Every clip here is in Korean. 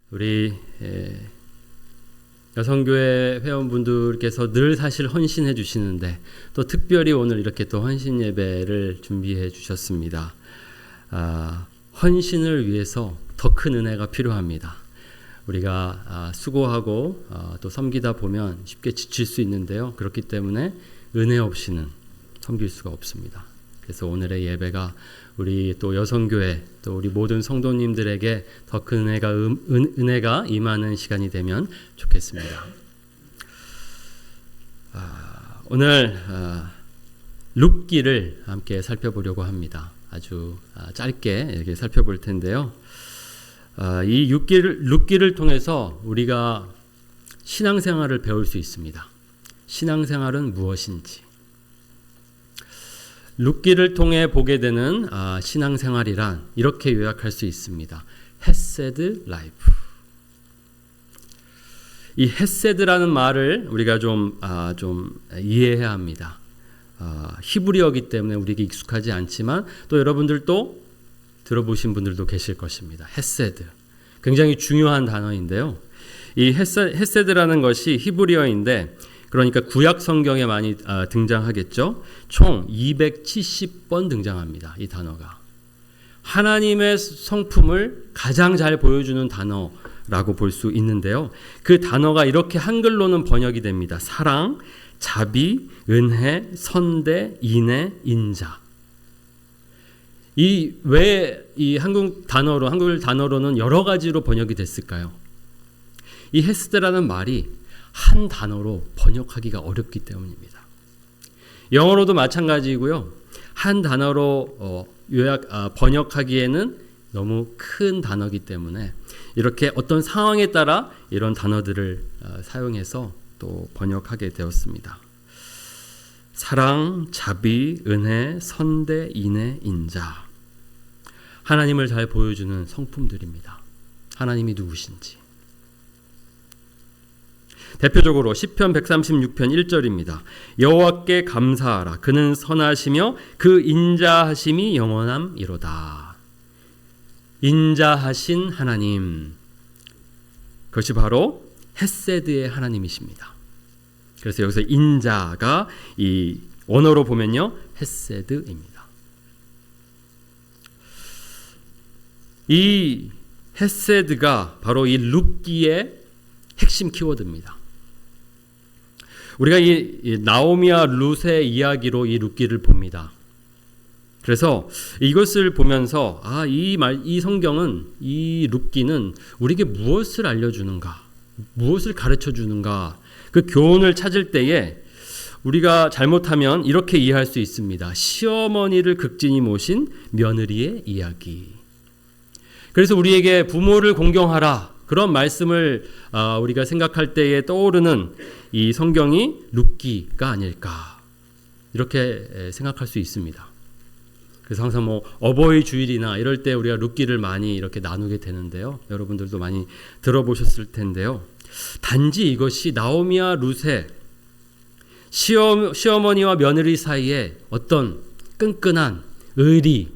우리 여성교회 회원분들께서 늘 사실 헌신해 주시는데 또 특별히 오늘 이렇게 또 헌신 예배를 준비해 주셨습니다. 헌신을 위해서 더 큰 은혜가 필요합니다. 우리가 수고하고 또 섬기다 보면 쉽게 지칠 수 있는데요. 그렇기 때문에 은혜 없이는 섬길 수가 없습니다. 그래서 오늘의 예배가 우리 또 여성교회 또 우리 모든 성도님들에게 더 큰 은혜가 임하는 시간이 되면 좋겠습니다. 오늘 룻기를 함께 살펴보려고 합니다. 아주 짧게 이렇게 살펴볼 텐데요. 이 룻기를 통해서 우리가 신앙생활을 배울 수 있습니다. 신앙생활은 무엇인지. 룻기를 통해 보게 되는 신앙생활이란 이렇게 요약할 수 있습니다. 헤세드 라이프. 이 헤세드라는 말을 우리가 좀 이해해야 합니다. 히브리어이기 때문에 우리에게 익숙하지 않지만 또 여러분들도 들어보신 분들도 계실 것입니다. 헤세드. 굉장히 중요한 단어인데요. 이 헤세드라는 것이 히브리어인데 그러니까 구약 성경에 많이 등장하겠죠. 총 270번 등장합니다. 이 단어가. 하나님의 성품을 가장 잘 보여주는 단어라고 볼 수 있는데요. 그 단어가 이렇게 한글로는 번역이 됩니다. 사랑, 자비, 은혜, 선대, 인애, 인자. 왜 이 한글 단어로는 여러 가지로 번역이 됐을까요? 이 헤세드라는 말이 한 단어로 번역하기가 어렵기 때문입니다. 영어로도 마찬가지고요. 한 단어로 번역하기에는 너무 큰 단어이기 때문에 이렇게 어떤 상황에 따라 이런 단어들을 사용해서 또 번역하게 되었습니다. 사랑, 자비, 은혜, 선대, 인애, 인자. 하나님을 잘 보여주는 성품들입니다. 하나님이 누구신지. 대표적으로 시편 136편 1절입니다. 여호와께 감사하라. 그는 선하시며 그 인자하심이 영원함이로다. 인자하신 하나님. 그것이 바로 헤세드의 하나님이십니다. 그래서 여기서 인자가 이 원어로 보면요. 헤세드입니다. 이 헤세드가 바로 이 룻기의 핵심 키워드입니다. 우리가 이 나오미와 룻의 이야기로 이 룻기를 봅니다. 그래서 이것을 보면서 이 성경은 이 룻기는 우리에게 무엇을 알려주는가, 무엇을 가르쳐 주는가, 그 교훈을 찾을 때에 우리가 잘못하면 이렇게 이해할 수 있습니다. 시어머니를 극진히 모신 며느리의 이야기. 그래서 우리에게 부모를 공경하라. 그런 말씀을 우리가 생각할 때에 떠오르는 이 성경이 룻기가 아닐까 이렇게 생각할 수 있습니다. 그래서 항상 어버이 주일이나 이럴 때 우리가 룻기를 많이 이렇게 나누게 되는데요. 여러분들도 많이 들어보셨을 텐데요. 단지 이것이 나오미와 룻의 시어머니와 며느리 사이에 어떤 끈끈한 의리,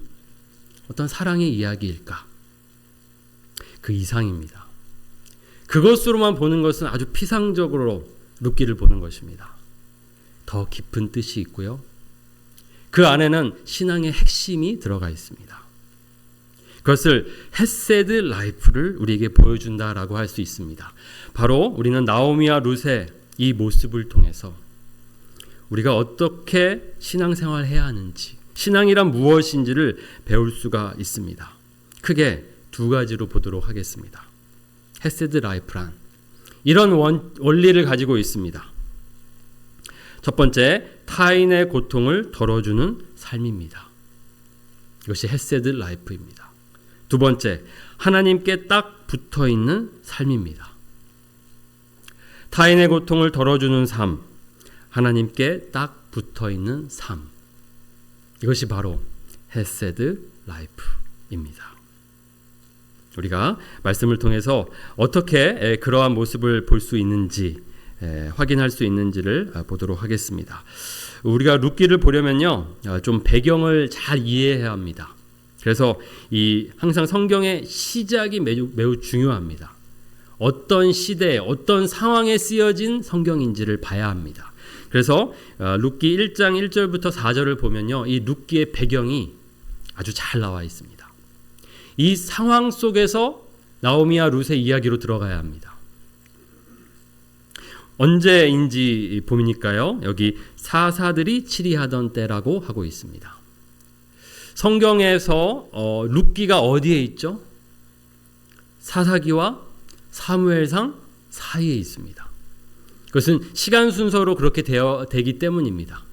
어떤 사랑의 이야기일까? 그 이상입니다. 그것으로만 보는 것은 아주 피상적으로 룻기를 보는 것입니다. 더 깊은 뜻이 있고요. 그 안에는 신앙의 핵심이 들어가 있습니다. 그것을 헤세드 라이프를 우리에게 보여준다라고 할 수 있습니다. 바로 우리는 나오미와 룻의 이 모습을 통해서 우리가 어떻게 신앙생활을 해야 하는지, 신앙이란 무엇인지를 배울 수가 있습니다. 크게 두 가지로 보도록 하겠습니다. 헤세드 라이프란 이런 원리를 가지고 있습니다. 첫 번째, 타인의 고통을 덜어주는 삶입니다. 이것이 헤세드 라이프입니다. 두 번째, 하나님께 딱 붙어있는 삶입니다. 타인의 고통을 덜어주는 삶, 하나님께 딱 붙어있는 삶. 이것이 바로 헤세드 라이프입니다. 우리가 말씀을 통해서 어떻게 그러한 모습을 볼 수 있는지 확인할 수 있는지를 보도록 하겠습니다. 우리가 룻기를 보려면요, 좀 배경을 잘 이해해야 합니다. 그래서 항상 성경의 시작이 매우 중요합니다. 어떤 시대에 어떤 상황에 쓰여진 성경인지를 봐야 합니다. 그래서 룻기 1장 1절부터 4절을 보면요, 이 룻기의 배경이 아주 잘 나와 있습니다. 이 상황 속에서 나오미와 룻의 이야기로 들어가야 합니다. 언제인지 보니까요, 여기 사사들이 치리하던 때라고 하고 있습니다. 성경에서 룻기가 어디에 있죠? 사사기와 사무엘상 사이에 있습니다. 그것은 시간 순서로 그렇게 되기 때문입니다.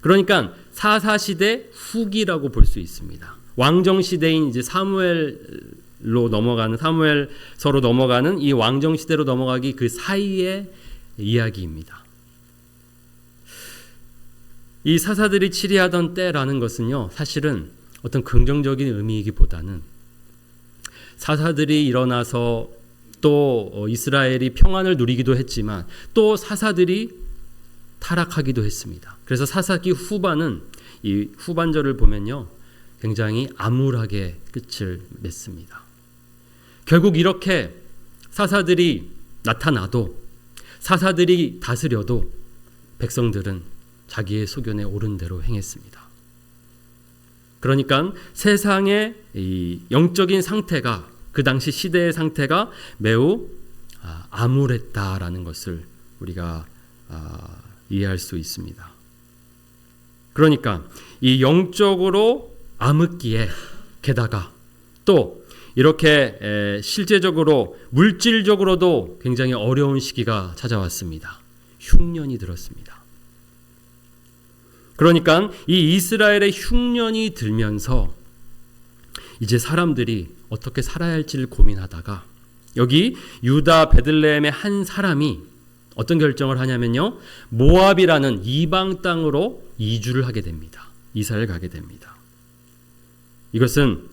그러니까 사사시대 후기라고 볼 수 있습니다. 왕정시대인 이제 사무엘서로 넘어가는 이 왕정시대로 넘어가기 그 사이의 이야기입니다. 이 사사들이 치리하던 때라는 것은요, 사실은 어떤 긍정적인 의미이기보다는 사사들이 일어나서 또 이스라엘이 평안을 누리기도 했지만 또 사사들이 타락하기도 했습니다. 그래서 사사기 후반은 이 후반절을 보면요, 굉장히 암울하게 끝을 맺습니다. 결국 이렇게 사사들이 나타나도, 사사들이 다스려도 백성들은 자기의 소견에 옳은 대로 행했습니다. 그러니까 세상의 이 영적인 상태가, 그 당시 시대의 상태가 매우 암울했다라는 것을 우리가 이해할 수 있습니다. 그러니까 이 영적으로 암흑기에 게다가 또 이렇게 실제적으로 물질적으로도 굉장히 어려운 시기가 찾아왔습니다. 흉년이 들었습니다. 그러니까 이 이스라엘의 흉년이 들면서 이제 사람들이 어떻게 살아야 할지를 고민하다가 여기 유다 베들레헴의 한 사람이 어떤 결정을 하냐면요, 모압이라는 이방 땅으로 이주를 하게 됩니다. 이사를 가게 됩니다. 이것은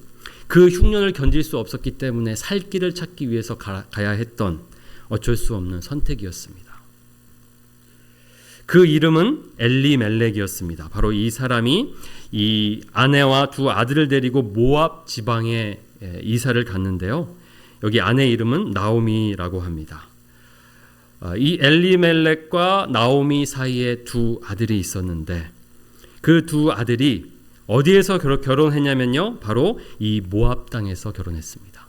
그 흉년을 견딜 수 없었기 때문에 살 길을 찾기 위해서 가야 했던 어쩔 수 없는 선택이었습니다. 그 이름은 엘리멜렉이었습니다. 바로 이 사람이 이 아내와 두 아들을 데리고 모압 지방에 이사를 갔는데요, 여기 아내 이름은 나오미라고 합니다. 이 엘리멜렉과 나오미 사이에 두 아들이 있었는데 그 두 아들이 어디에서 결혼했냐면요, 바로 이 모압 땅에서 결혼했습니다.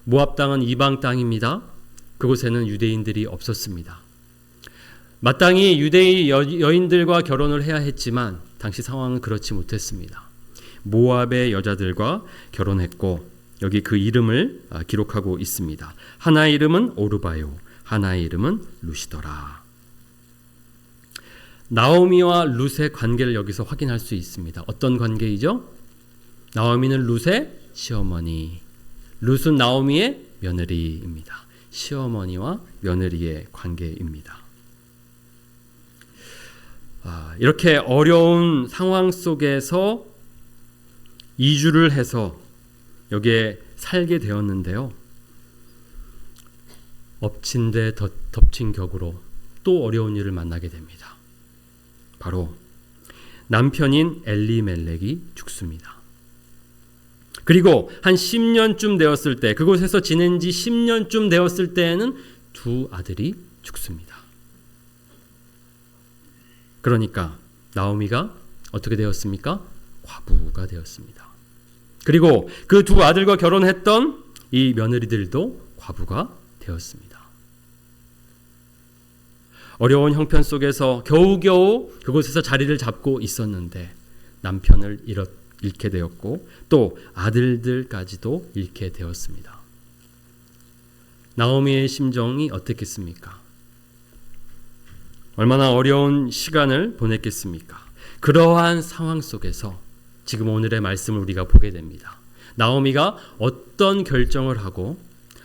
모압 땅은 이방 땅입니다. 그곳에는 유대인들이 없었습니다. 마땅히 유대인 여인들과 결혼을 해야 했지만 당시 상황은 그렇지 못했습니다. 모압의 여자들과 결혼했고 여기 그 이름을 기록하고 있습니다. 하나의 이름은 오르바요, 하나의 이름은 룻이더라. 나오미와 룻의 관계를 여기서 확인할 수 있습니다. 어떤 관계이죠? 나오미는 룻의 시어머니, 룻은 나오미의 며느리입니다. 시어머니와 며느리의 관계입니다. 이렇게 어려운 상황 속에서 이주를 해서 여기에 살게 되었는데요, 엎친 데 덮친 격으로 또 어려운 일을 만나게 됩니다. 바로 남편인 엘리멜렉이 죽습니다. 그리고 한 10년쯤 되었을 때, 그곳에서 지낸 지 10년쯤 되었을 때에는 두 아들이 죽습니다. 그러니까 나오미가 어떻게 되었습니까? 과부가 되었습니다. 그리고 그 두 아들과 결혼했던 이 며느리들도 과부가 되었습니다. 어려운 형편 속에서 겨우겨우 그곳에서 자리를 잡고 있었는데 남편을 잃게 되었고 또 아들들까지도 잃게 되었습니다. 나오미의 심정이 어땠겠습니까? 얼마나 어려운 시간을 보냈겠습니까? 그러한 상황 속에서 지금 오늘의 말씀을 우리가 보게 됩니다. 나오미가 어떤 결정을 하고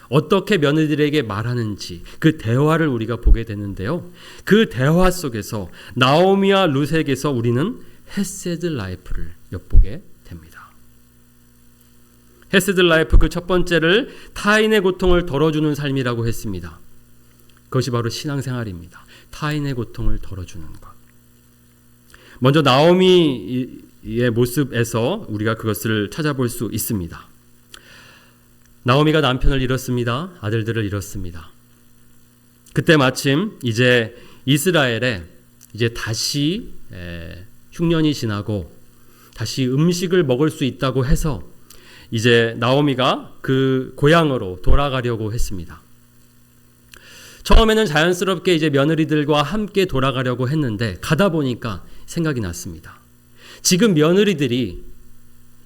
어떻게 며느리들에게 말하는지 그 대화를 우리가 보게 되는데요, 그 대화 속에서 나오미와 룻에게서 우리는 헤세드 라이프를 엿보게 됩니다. 헤세드 라이프, 그 첫 번째를 타인의 고통을 덜어주는 삶이라고 했습니다. 그것이 바로 신앙생활입니다. 타인의 고통을 덜어주는 것. 먼저 나오미의 모습에서 우리가 그것을 찾아볼 수 있습니다. 나오미가 남편을 잃었습니다. 아들들을 잃었습니다. 그때 마침 이제 이스라엘에 이제 다시 흉년이 지나고 다시 음식을 먹을 수 있다고 해서 이제 나오미가 그 고향으로 돌아가려고 했습니다. 처음에는 자연스럽게 이제 며느리들과 함께 돌아가려고 했는데 가다 보니까 생각이 났습니다. 지금 며느리들이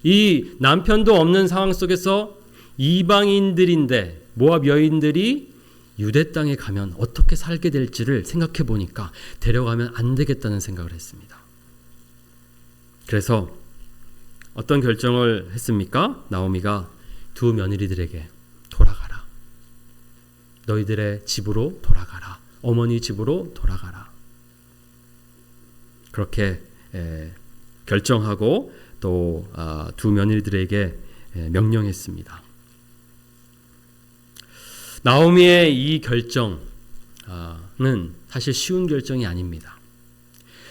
이 남편도 없는 상황 속에서 이방인들인데 모압 여인들이 유대 땅에 가면 어떻게 살게 될지를 생각해 보니까 데려가면 안 되겠다는 생각을 했습니다. 그래서 어떤 결정을 했습니까? 나오미가 두 며느리들에게 돌아가라. 너희들의 집으로 돌아가라. 어머니 집으로 돌아가라. 그렇게 결정하고 또 두 며느리들에게 명령했습니다. 나오미의 이 결정은 사실 쉬운 결정이 아닙니다.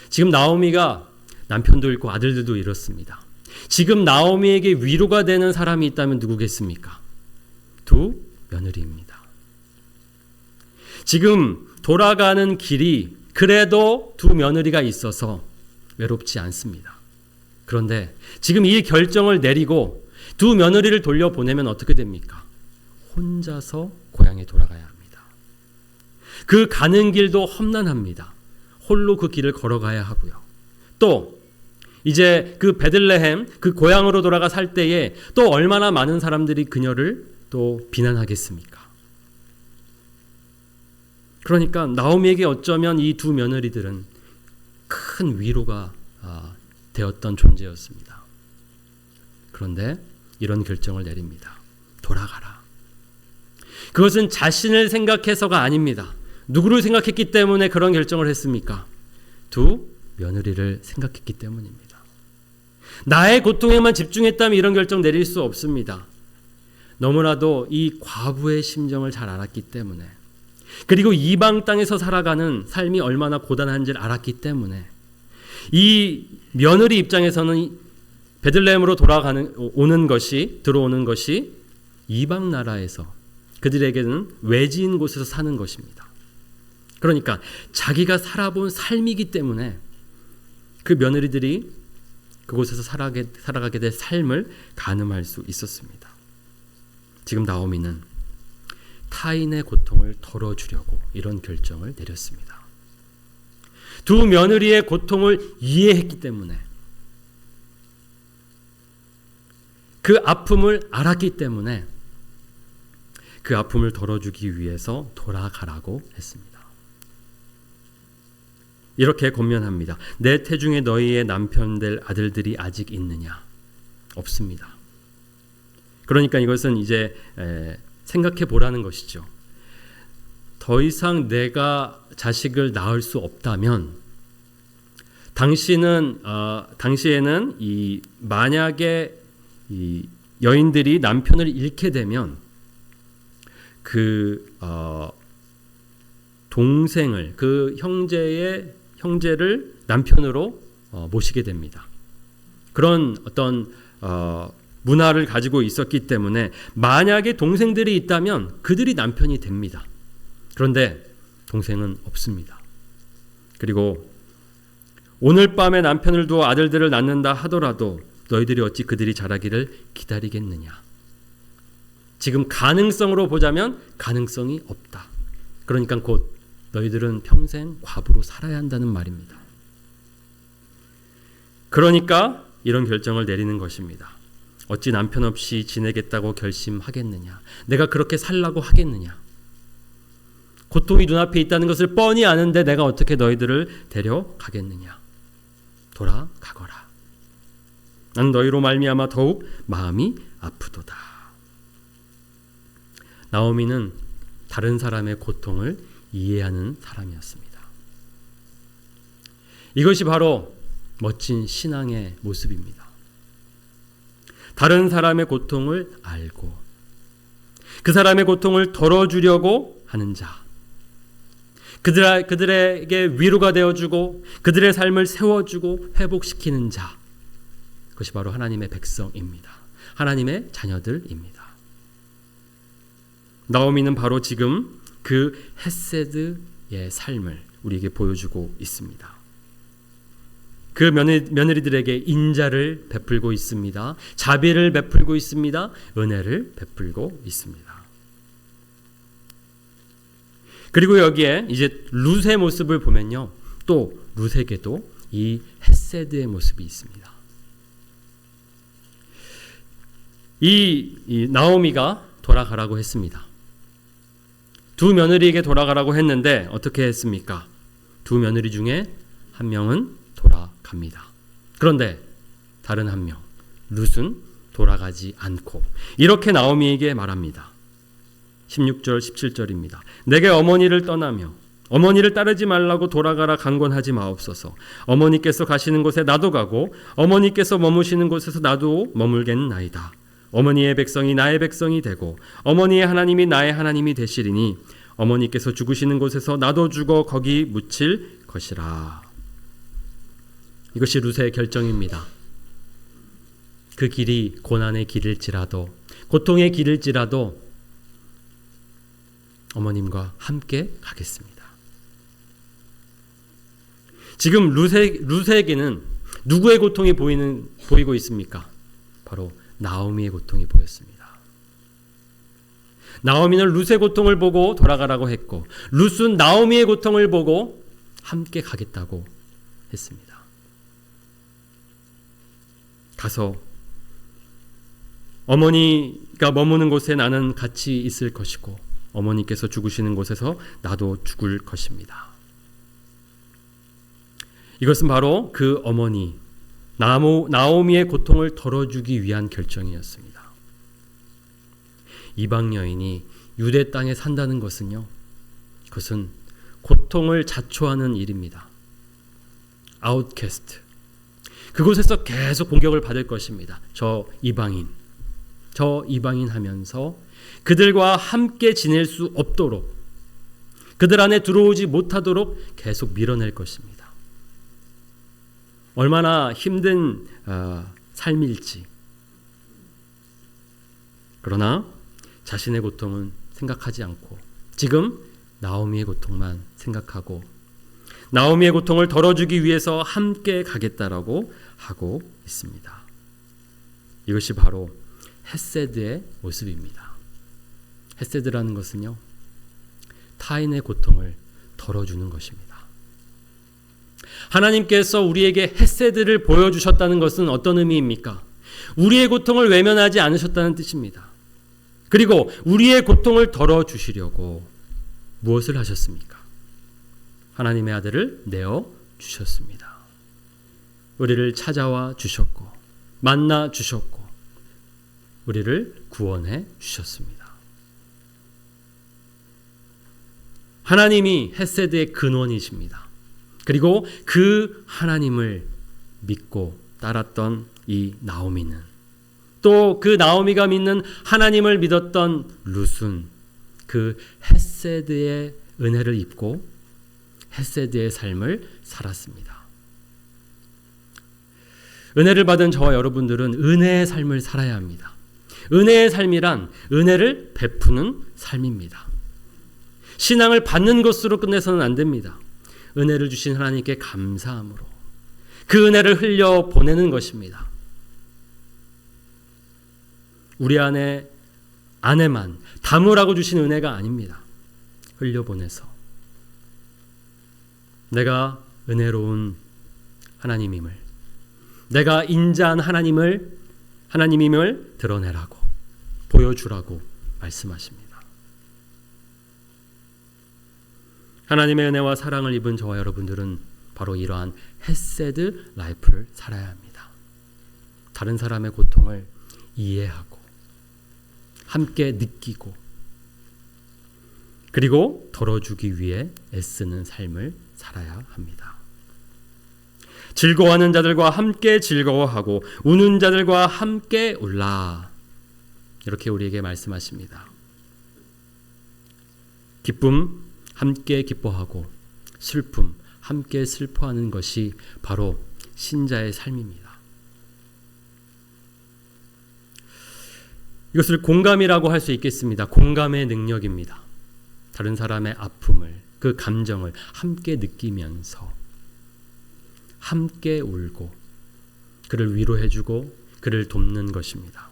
지금 나오미가 남편도 잃고 아들들도 잃었습니다. 지금 나오미에게 위로가 되는 사람이 있다면 누구겠습니까? 두 며느리입니다. 지금 돌아가는 길이 그래도 두 며느리가 있어서 외롭지 않습니다. 그런데 지금 이 결정을 내리고 두 며느리를 돌려보내면 어떻게 됩니까? 혼자서 고향에 돌아가야 합니다. 그 가는 길도 험난합니다. 홀로 그 길을 걸어가야 하고요. 또 이제 그 베들레헴 그 고향으로 돌아가 살 때에 또 얼마나 많은 사람들이 그녀를 또 비난하겠습니까? 그러니까 나오미에게 어쩌면 이 두 며느리들은 큰 위로가 되었던 존재였습니다. 그런데 이런 결정을 내립니다. 돌아가라. 그것은 자신을 생각해서가 아닙니다. 누구를 생각했기 때문에 그런 결정을 했습니까? 두 며느리를 생각했기 때문입니다. 나의 고통에만 집중했다면 이런 결정 내릴 수 없습니다. 너무나도 이 과부의 심정을 잘 알았기 때문에, 그리고 이방 땅에서 살아가는 삶이 얼마나 고단한지를 알았기 때문에 이 며느리 입장에서는 베들레헴으로 들어오는 것이 이방 나라에서 그들에게는 외지인 곳에서 사는 것입니다. 그러니까 자기가 살아본 삶이기 때문에 그 며느리들이 그곳에서 살아가게 될 삶을 가늠할 수 있었습니다. 지금 나오미는 타인의 고통을 덜어주려고 이런 결정을 내렸습니다. 두 며느리의 고통을 이해했기 때문에, 그 아픔을 알았기 때문에 그 아픔을 덜어주기 위해서 돌아가라고 했습니다. 이렇게 권면합니다. 내 태중에 너희의 남편 될 아들들이 아직 있느냐? 없습니다. 그러니까 이것은 이제 생각해 보라는 것이죠. 더 이상 내가 자식을 낳을 수 없다면 당시에는 만약에 이 여인들이 남편을 잃게 되면 그 동생을, 그 형제를 남편으로 모시게 됩니다. 그런 어떤 문화를 가지고 있었기 때문에 만약에 동생들이 있다면 그들이 남편이 됩니다. 그런데 동생은 없습니다. 그리고 오늘 밤에 남편을 두어 아들들을 낳는다 하더라도 너희들이 어찌 그들이 자라기를 기다리겠느냐? 지금 가능성으로 보자면 가능성이 없다. 그러니까 곧 너희들은 평생 과부로 살아야 한다는 말입니다. 그러니까 이런 결정을 내리는 것입니다. 어찌 남편 없이 지내겠다고 결심하겠느냐? 내가 그렇게 살라고 하겠느냐? 고통이 눈앞에 있다는 것을 뻔히 아는데 내가 어떻게 너희들을 데려가겠느냐? 돌아가거라. 난 너희로 말미암아 더욱 마음이 아프도다. 나오미는 다른 사람의 고통을 이해하는 사람이었습니다. 이것이 바로 멋진 신앙의 모습입니다. 다른 사람의 고통을 알고 그 사람의 고통을 덜어주려고 하는 자, 그들에게 위로가 되어주고 그들의 삶을 세워주고 회복시키는 자, 그것이 바로 하나님의 백성입니다. 하나님의 자녀들입니다. 나오미는 바로 지금 그 헤세드의 삶을 우리에게 보여주고 있습니다. 그 며느리들에게 인자를 베풀고 있습니다. 자비를 베풀고 있습니다. 은혜를 베풀고 있습니다. 그리고 여기에 이제 룻의 모습을 보면요, 또 룻에게도 이 헤세드의 모습이 있습니다. 이 나오미가 돌아가라고 했습니다. 두 며느리에게 돌아가라고 했는데 어떻게 했습니까? 두 며느리 중에 한 명은 돌아갑니다. 그런데 다른 한 명, 룻은 돌아가지 않고 이렇게 나오미에게 말합니다. 16절 17절입니다. 내게 어머니를 떠나며 어머니를 따르지 말라고 돌아가라 강권하지 마옵소서. 어머니께서 가시는 곳에 나도 가고 어머니께서 머무시는 곳에서 나도 머물겠나이다. 어머니의 백성이 나의 백성이 되고 어머니의 하나님이 나의 하나님이 되시리니 어머니께서 죽으시는 곳에서 나도 죽어 거기 묻힐 것이라. 이것이 룻의 결정입니다. 그 길이 고난의 길일지라도 고통의 길일지라도 어머님과 함께 가겠습니다. 지금 룻에게는 누구의 고통이 보이고 있습니까? 바로 나오미의 고통이 보였습니다. 나오미는 룻의 고통을 보고 돌아가라고 했고 룻은 나오미의 고통을 보고 함께 가겠다고 했습니다. 가서 어머니가 머무는 곳에 나는 같이 있을 것이고 어머니께서 죽으시는 곳에서 나도 죽을 것입니다. 이것은 바로 그 어머니 나오미의 고통을 덜어주기 위한 결정이었습니다. 이방 여인이 유대 땅에 산다는 것은요, 그것은 고통을 자초하는 일입니다. 아웃캐스트. 그곳에서 계속 공격을 받을 것입니다. 저 이방인 하면서 그들과 함께 지낼 수 없도록, 그들 안에 들어오지 못하도록 계속 밀어낼 것입니다. 얼마나 힘든 삶일지. 그러나 자신의 고통은 생각하지 않고 지금 나오미의 고통만 생각하고 나오미의 고통을 덜어주기 위해서 함께 가겠다라고 하고 있습니다. 이것이 바로 헤세드의 모습입니다. 헤세드라는 것은요, 타인의 고통을 덜어주는 것입니다. 하나님께서 우리에게 헤세드를 보여주셨다는 것은 어떤 의미입니까? 우리의 고통을 외면하지 않으셨다는 뜻입니다. 그리고 우리의 고통을 덜어주시려고 무엇을 하셨습니까? 하나님의 아들을 내어주셨습니다. 우리를 찾아와 주셨고 만나 주셨고 우리를 구원해 주셨습니다. 하나님이 헤세드의 근원이십니다. 그리고 그 하나님을 믿고 따랐던 이 나오미는, 또 그 나오미가 믿는 하나님을 믿었던 룻은 그 헤세드의 은혜를 입고 헤세드의 삶을 살았습니다. 은혜를 받은 저와 여러분들은 은혜의 삶을 살아야 합니다. 은혜의 삶이란 은혜를 베푸는 삶입니다. 신앙을 받는 것으로 끝내서는 안 됩니다. 은혜를 주신 하나님께 감사함으로 그 은혜를 흘려 보내는 것입니다. 우리 안에만 담으라고 주신 은혜가 아닙니다. 흘려 보내서 내가 은혜로운 하나님임을, 내가 인자한 하나님임을 드러내라고, 보여주라고 말씀하십니다. 하나님의 은혜와 사랑을 입은 저와 여러분들은 바로 이러한 헤세드 라이프를 살아야 합니다. 다른 사람의 고통을 이해하고 함께 느끼고 그리고 덜어주기 위해 애쓰는 삶을 살아야 합니다. 즐거워하는 자들과 함께 즐거워하고 우는 자들과 함께 울라. 이렇게 우리에게 말씀하십니다. 기쁨 함께 기뻐하고 슬픔 함께 슬퍼하는 것이 바로 신자의 삶입니다. 이것을 공감이라고 할 수 있겠습니다. 공감의 능력입니다. 다른 사람의 아픔을, 그 감정을 함께 느끼면서 함께 울고 그를 위로해주고 그를 돕는 것입니다.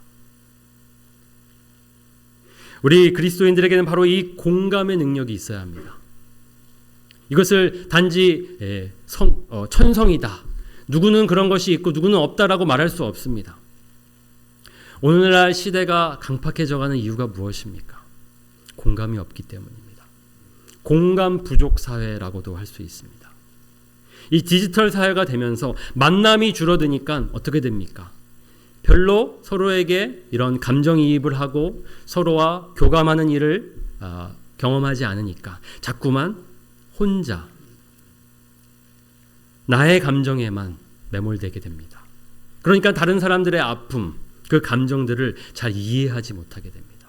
우리 그리스도인들에게는 바로 이 공감의 능력이 있어야 합니다. 이것을 단지 천성이다, 누구는 그런 것이 있고 누구는 없다라고 말할 수 없습니다. 오늘날 시대가 강팍해져가는 이유가 무엇입니까? 공감이 없기 때문입니다. 공감 부족 사회라고도 할 수 있습니다. 이 디지털 사회가 되면서 만남이 줄어드니까 어떻게 됩니까? 별로 서로에게 이런 감정이입을 하고 서로와 교감하는 일을 경험하지 않으니까 자꾸만 혼자 나의 감정에만 매몰되게 됩니다. 그러니까 다른 사람들의 아픔, 그 감정들을 잘 이해하지 못하게 됩니다.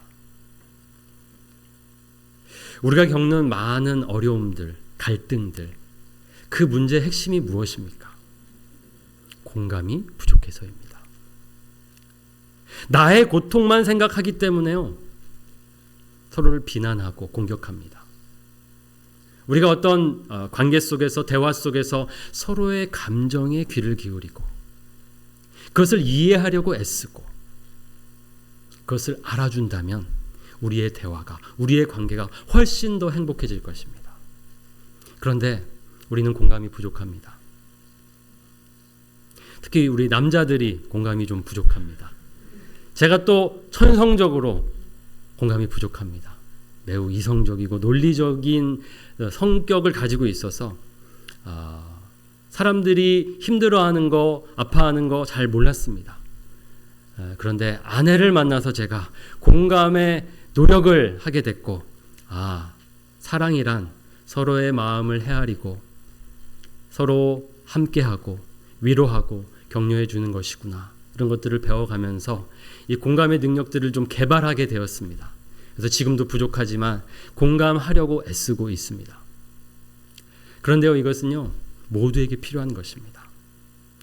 우리가 겪는 많은 어려움들, 갈등들, 그 문제의 핵심이 무엇입니까? 공감이 부족해서입니다. 나의 고통만 생각하기 때문에요, 서로를 비난하고 공격합니다. 우리가 어떤 관계 속에서, 대화 속에서 서로의 감정에 귀를 기울이고 그것을 이해하려고 애쓰고 그것을 알아준다면 우리의 대화가, 우리의 관계가 훨씬 더 행복해질 것입니다. 그런데 우리는 공감이 부족합니다. 특히 우리 남자들이 공감이 좀 부족합니다. 제가 또 천성적으로 공감이 부족합니다. 매우 이성적이고 논리적인 성격을 가지고 있어서 사람들이 힘들어하는 거, 아파하는 거 잘 몰랐습니다. 그런데 아내를 만나서 제가 공감의 노력을 하게 됐고, 사랑이란 서로의 마음을 헤아리고 서로 함께하고 위로하고 격려해 주는 것이구나, 이런 것들을 배워가면서 이 공감의 능력들을 좀 개발하게 되었습니다. 그래서 지금도 부족하지만 공감하려고 애쓰고 있습니다. 그런데요, 이것은요 모두에게 필요한 것입니다.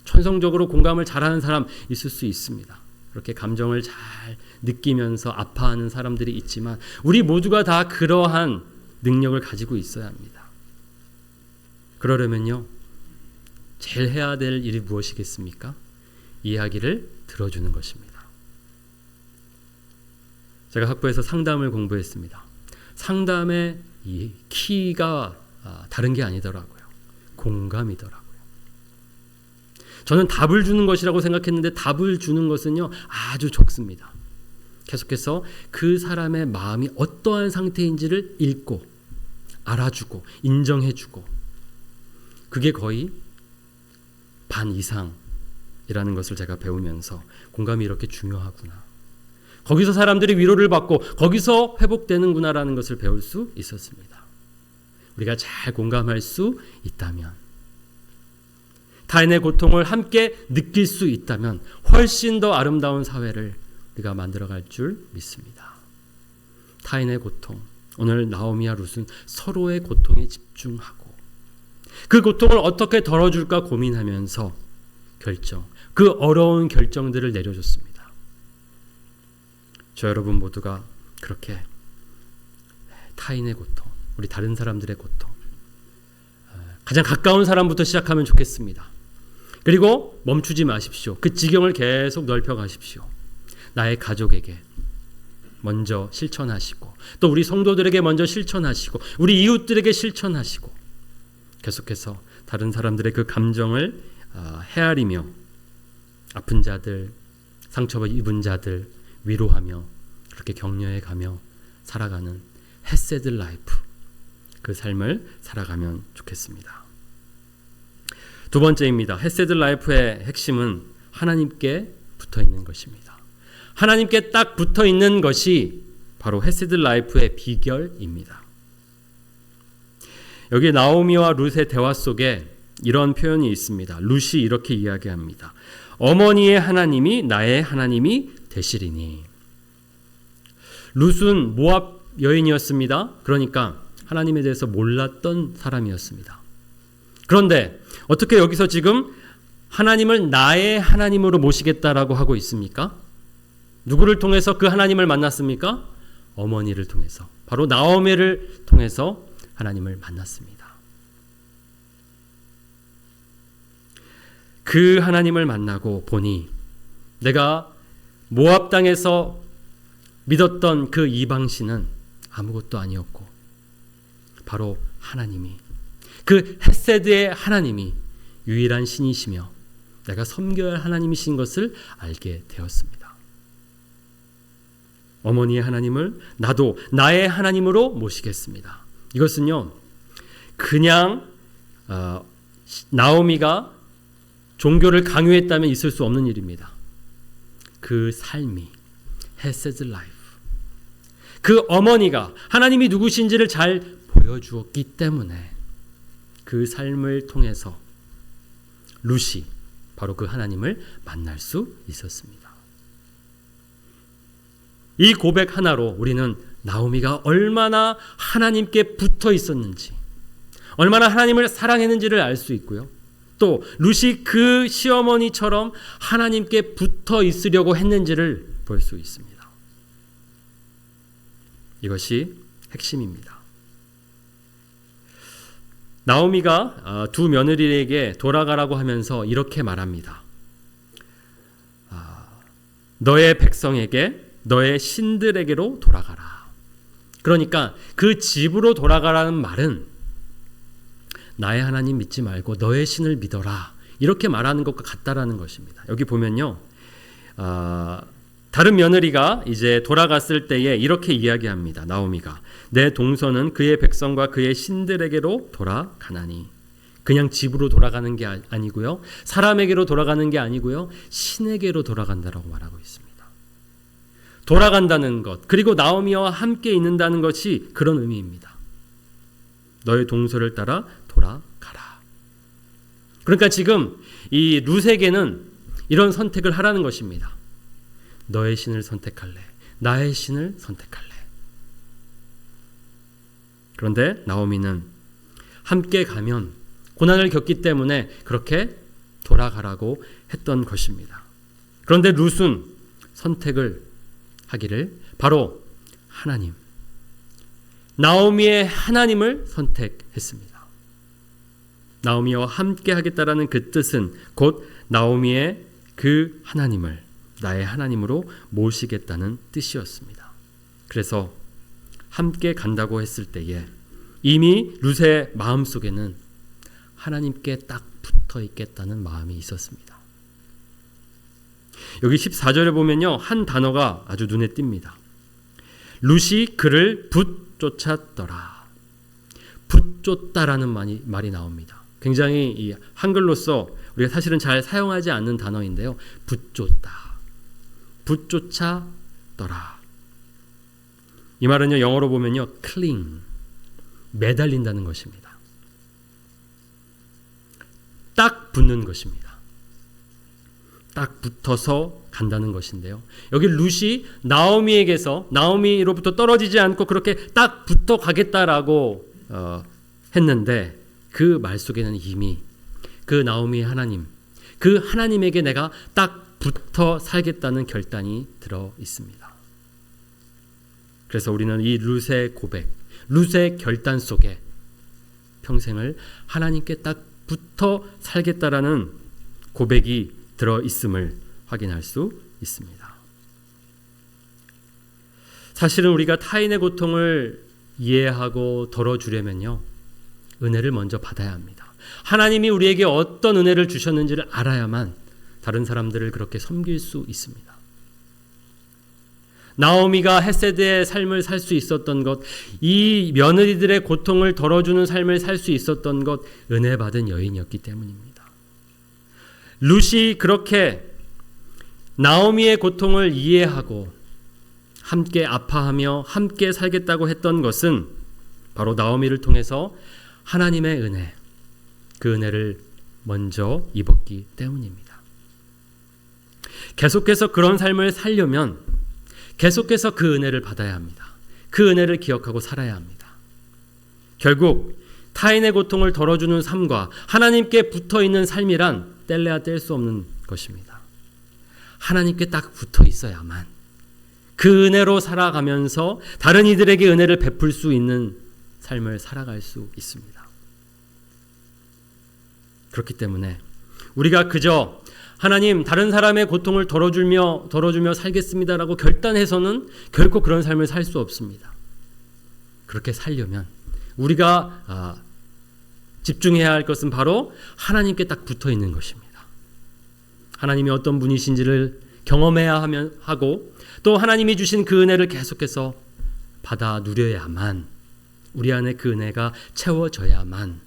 천성적으로 공감을 잘하는 사람 있을 수 있습니다. 그렇게 감정을 잘 느끼면서 아파하는 사람들이 있지만 우리 모두가 다 그러한 능력을 가지고 있어야 합니다. 그러려면요, 제일 해야 될 일이 무엇이겠습니까? 이야기를 들어주는 것입니다. 제가 학부에서 상담을 공부했습니다. 상담의 이 키가 다른 게 아니더라고요. 공감이더라고요. 저는 답을 주는 것이라고 생각했는데 답을 주는 것은요 아주 적습니다. 계속해서 그 사람의 마음이 어떠한 상태인지를 읽고 알아주고 인정해주고, 그게 거의 반 이상이라는 것을 제가 배우면서 공감이 이렇게 중요하구나, 거기서 사람들이 위로를 받고 거기서 회복되는구나라는 것을 배울 수 있었습니다. 우리가 잘 공감할 수 있다면, 타인의 고통을 함께 느낄 수 있다면 훨씬 더 아름다운 사회를 우리가 만들어갈 줄 믿습니다. 타인의 고통, 오늘 나오미와 룻은 서로의 고통에 집중하고 그 고통을 어떻게 덜어줄까 고민하면서 그 어려운 결정들을 내려줬습니다. 저 여러분 모두가 그렇게 타인의 고통, 우리 다른 사람들의 고통, 가장 가까운 사람부터 시작하면 좋겠습니다. 그리고 멈추지 마십시오. 그 지경을 계속 넓혀 가십시오. 나의 가족에게 먼저 실천하시고, 또 우리 성도들에게 먼저 실천하시고, 우리 이웃들에게 실천하시고, 계속해서 다른 사람들의 그 감정을 헤아리며 아픈 자들, 상처 입은 자들 위로하며 그렇게 격려해가며 살아가는 헤세드 라이프, 그 삶을 살아가면 좋겠습니다. 두 번째입니다. 헤세드 라이프의 핵심은 하나님께 붙어있는 것입니다. 하나님께 딱 붙어있는 것이 바로 헤세드 라이프의 비결입니다. 여기 나오미와 룻의 대화 속에 이런 표현이 있습니다. 룻이 이렇게 이야기합니다. 어머니의 하나님이 나의 하나님이 되시리니. 룻은 모압 여인이었습니다. 그러니까 하나님에 대해서 몰랐던 사람이었습니다. 그런데 어떻게 여기서 지금 하나님을 나의 하나님으로 모시겠다라고 하고 있습니까? 누구를 통해서 그 하나님을 만났습니까? 어머니를 통해서, 바로 나오미를 통해서 하나님을 만났습니다. 그 하나님을 만나고 보니 내가 모압 땅에서 믿었던 그 이방신은 아무것도 아니었고 바로 하나님이, 그 헤세드의 하나님이 유일한 신이시며 내가 섬겨야 할 하나님이신 것을 알게 되었습니다. 어머니의 하나님을 나도 나의 하나님으로 모시겠습니다. 이것은요, 그냥 나오미가 종교를 강요했다면 있을 수 없는 일입니다. 그 삶이 헤세드 라이프, 그 어머니가 하나님이 누구신지를 잘 보여주었기 때문에 그 삶을 통해서 룻이 바로 그 하나님을 만날 수 있었습니다. 이 고백 하나로 우리는 나오미가 얼마나 하나님께 붙어 있었는지, 얼마나 하나님을 사랑했는지를 알 수 있고요. 또 룻이 그 시어머니처럼 하나님께 붙어 있으려고 했는지를 볼 수 있습니다. 이것이 핵심입니다. 나오미가 두 며느리에게 돌아가라고 하면서 이렇게 말합니다. 너의 백성에게, 너의 신들에게로 돌아가라. 그러니까 그 집으로 돌아가라는 말은 나의 하나님 믿지 말고 너의 신을 믿어라, 이렇게 말하는 것과 같다라는 것입니다. 여기 보면요, 다른 며느리가 이제 돌아갔을 때에 이렇게 이야기합니다. 나오미가 내 동서는 그의 백성과 그의 신들에게로 돌아가나니, 그냥 집으로 돌아가는 게 아니고요, 사람에게로 돌아가는 게 아니고요, 신에게로 돌아간다라고 말하고 있습니다. 돌아간다는 것, 그리고 나오미와 함께 있는다는 것이 그런 의미입니다. 너의 동서를 따라 돌아가라. 그러니까 지금 이 룻에게는 이런 선택을 하라는 것입니다. 너의 신을 선택할래, 나의 신을 선택할래. 그런데 나오미는 함께 가면 고난을 겪기 때문에 그렇게 돌아가라고 했던 것입니다. 그런데 룻은 선택을 하기를 바로 하나님, 나오미의 하나님을 선택했습니다. 나오미와 함께 하겠다라는 그 뜻은 곧 나오미의 그 하나님을 나의 하나님으로 모시겠다는 뜻이었습니다. 그래서 함께 간다고 했을 때에 이미 룻의 마음속에는 하나님께 딱 붙어 있겠다는 마음이 있었습니다. 여기 14절에 보면요, 한 단어가 아주 눈에 띕니다. 룻이 그를 붙쫓았더라. 붙쫓다라는 말이 나옵니다. 굉장히 이 한글로서 우리가 사실은 잘 사용하지 않는 단어인데요, 붙쫓다, 붙쫓았더라. 이 말은요, 영어로 보면요, cling, 매달린다는 것입니다. 딱 붙는 것입니다. 딱 붙어서 간다는 것인데요, 여기 룻이 나오미로부터 떨어지지 않고 그렇게 딱 붙어 가겠다라고 했는데 그 말 속에는 이미 그 나오미의 하나님, 그 하나님에게 내가 딱 붙어 살겠다는 결단이 들어 있습니다. 그래서 우리는 이 룻의 고백, 룻의 결단 속에 평생을 하나님께 딱 붙어 살겠다라는 고백이 들어 있음을 확인할 수 있습니다. 사실은 우리가 타인의 고통을 이해하고 덜어주려면요, 은혜를 먼저 받아야 합니다. 하나님이 우리에게 어떤 은혜를 주셨는지를 알아야만 다른 사람들을 그렇게 섬길 수 있습니다. 나오미가 헤세드의 삶을 살 수 있었던 것, 이 며느리들의 고통을 덜어주는 삶을 살 수 있었던 것, 은혜 받은 여인이었기 때문입니다. 룻이 그렇게 나오미의 고통을 이해하고 함께 아파하며 함께 살겠다고 했던 것은 바로 나오미를 통해서 하나님의 은혜, 그 은혜를 먼저 입었기 때문입니다. 계속해서 그런 삶을 살려면 계속해서 그 은혜를 받아야 합니다. 그 은혜를 기억하고 살아야 합니다. 결국 타인의 고통을 덜어주는 삶과 하나님께 붙어있는 삶이란 뗄래야 뗄 수 없는 것입니다. 하나님께 딱 붙어 있어야만 그 은혜로 살아가면서 다른 이들에게 은혜를 베풀 수 있는 삶을 살아갈 수 있습니다. 그렇기 때문에 우리가 그저 하나님 다른 사람의 고통을 덜어주며 살겠습니다라고 결단해서는 결코 그런 삶을 살 수 없습니다. 그렇게 살려면 우리가 집중해야 할 것은 바로 하나님께 딱 붙어 있는 것입니다. 하나님이 어떤 분이신지를 경험해야 하고 또 하나님이 주신 그 은혜를 계속해서 받아 누려야만, 우리 안에 그 은혜가 채워져야만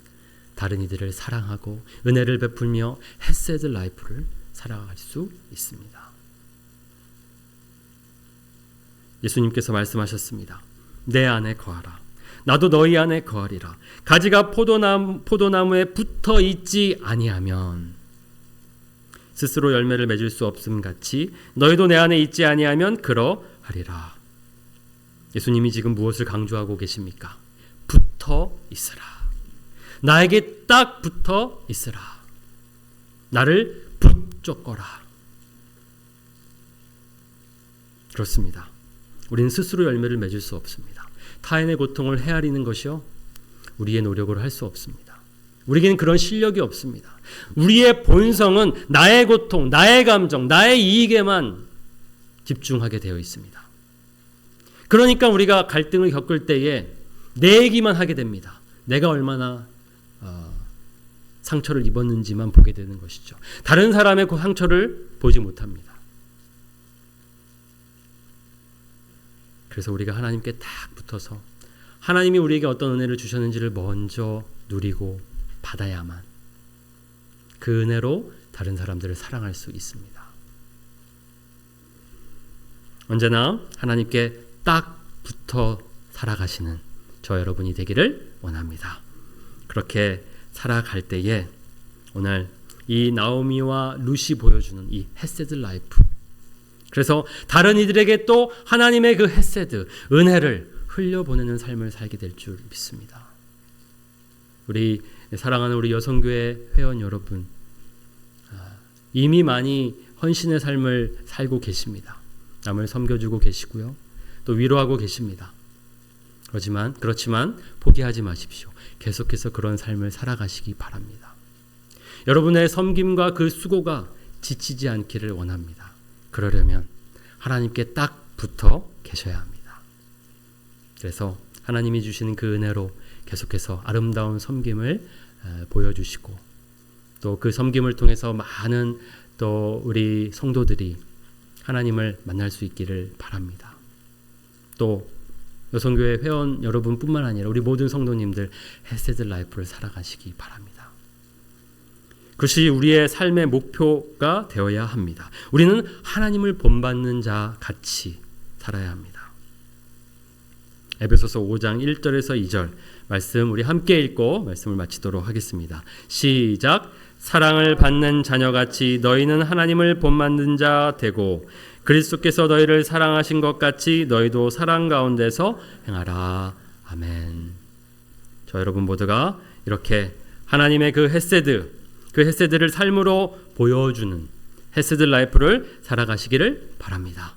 다른 이들을 사랑하고 은혜를 베풀며 헤세드 라이프를 살아갈 수 있습니다. 예수님께서 말씀하셨습니다. 내 안에 거하라. 나도 너희 안에 거하리라. 가지가 포도나무에 붙어 있지 아니하면 스스로 열매를 맺을 수 없음 같이 너희도 내 안에 있지 아니하면 그러하리라. 예수님이 지금 무엇을 강조하고 계십니까? 붙어 있으라. 나에게 딱 붙어 있으라. 나를 붙잡거라. 그렇습니다. 우리는 스스로 열매를 맺을 수 없습니다. 타인의 고통을 헤아리는 것이요, 우리의 노력으로 할 수 없습니다. 우리에게는 그런 실력이 없습니다. 우리의 본성은 나의 고통, 나의 감정, 나의 이익에만 집중하게 되어 있습니다. 그러니까 우리가 갈등을 겪을 때에 내 얘기만 하게 됩니다. 내가 얼마나 상처를 입었는지만 보게 되는 것이죠. 다른 사람의 그 상처를 보지 못합니다. 그래서 우리가 하나님께 딱 붙어서 하나님이 우리에게 어떤 은혜를 주셨는지를 먼저 누리고 받아야만 그 은혜로 다른 사람들을 사랑할 수 있습니다. 언제나 하나님께 딱 붙어 살아가시는 저 여러분이 되기를 원합니다. 그렇게 살아갈 때에 오늘 이 나오미와 룻이 보여주는 이 헤세드 라이프, 그래서 다른 이들에게 또 하나님의 그 헤세드, 은혜를 흘려보내는 삶을 살게 될 줄 믿습니다. 우리 사랑하는 우리 여성교회 회원 여러분, 이미 많이 헌신의 삶을 살고 계십니다. 남을 섬겨주고 계시고요, 또 위로하고 계십니다. 그렇지만 포기하지 마십시오. 계속해서 그런 삶을 살아가시기 바랍니다. 여러분의 섬김과 그 수고가 지치지 않기를 원합니다. 그러려면 하나님께 딱 붙어 계셔야 합니다. 그래서 하나님이 주시는 그 은혜로 계속해서 아름다운 섬김을 보여주시고 또 그 섬김을 통해서 많은 또 우리 성도들이 하나님을 만날 수 있기를 바랍니다. 또 여성교회 회원 여러분뿐만 아니라 우리 모든 성도님들 헤세드 라이프를 살아가시기 바랍니다. 그것이 우리의 삶의 목표가 되어야 합니다. 우리는 하나님을 본받는 자 같이 살아야 합니다. 에베소서 5장 1절에서 2절 말씀 우리 함께 읽고 말씀을 마치도록 하겠습니다. 시작. 사랑을 받는 자녀같이 너희는 하나님을 본받는 자 되고 그리스도께서 너희를 사랑하신 것 같이 너희도 사랑 가운데서 행하라. 아멘. 저 여러분 모두가 이렇게 하나님의 그 헤세드를 삶으로 보여주는 헤세드 라이프를 살아가시기를 바랍니다.